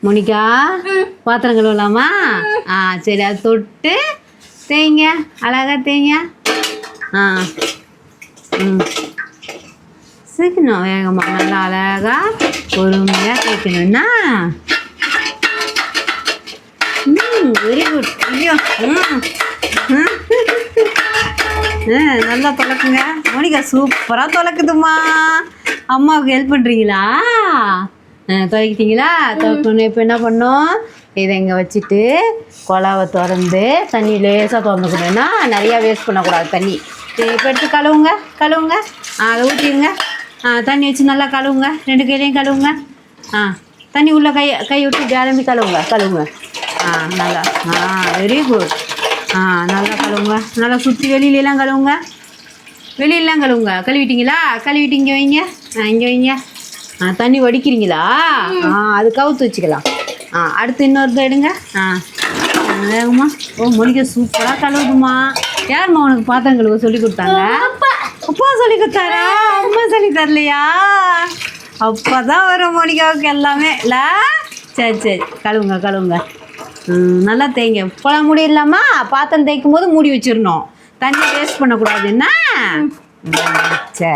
Monica பாத்திரம் கழுவலாமா? சரி, அதை தொட்டு தேய்ங்க, அழகாக தேய்ங்க. சீக்கிரம் வேகமாக நல்லா அழகாக பொறுமையாக தேய்க்கணும்னா. Very good. ஐயோ நல்லா துலக்குங்க. மோனிகா சூப்பராக துலக்குதுமா. அம்மாவுக்கு ஹெல்ப் பண்ணுறீங்களா? துவைக்கிட்டீங்களா? துவைக்கணும். இப்போ என்ன பண்ணோம், இதை இங்கே வச்சுட்டு குழாவை திறந்து தண்ணி லேசாக திறந்துக்கணும்னா நிறையா வேஸ்ட் பண்ணக்கூடாது தண்ணி. இப்போ எடுத்து கழுவுங்க கழுவுங்க. அதை ஊற்றிடுங்க. தண்ணி வச்சு நல்லா கழுவுங்க. 2 கையிலையும் கழுவுங்க. தண்ணி உள்ளே கை விட்டு கிளம்பி கழுவுங்க கழுவுங்க. நல்லா வெரி குட். நல்லா கழுவுங்க. நல்லா சுற்றி வெளியிலலாம் கழுவுங்க. வெளியிலலாம் கழுவுங்க. கழுவிட்டீங்களா? கழுவிட்டு இங்கே வைங்க. இங்கே வைங்க. தண்ணி வடிக்கிறீங்களா? அது கவுத்து வச்சுக்கலாம். அடுத்து இன்னொரு எடுங்க. வேகமா. மோனிகா சூப்பராக கழுவுதுமா. யாரும்மா உனக்கு பாத்திரம் கழுவ சொல்லி கொடுத்தாங்க? அப்பா சொல்லி கொடுத்தாரா? அம்மா சொல்லி தரலையா? அப்போ தான் வரும் மோனிகாவுக்கு எல்லாமே இல்லை? சரி கழுவுங்க கழுவுங்க. நல்லா தேய்ங்க. இப்போலாம் முடியலாமா? பாத்திரம் தேய்க்கும் போது மூடி வச்சிடணும். தண்ணி வேஸ்ட் பண்ணக்கூடாது என்ன? சரி.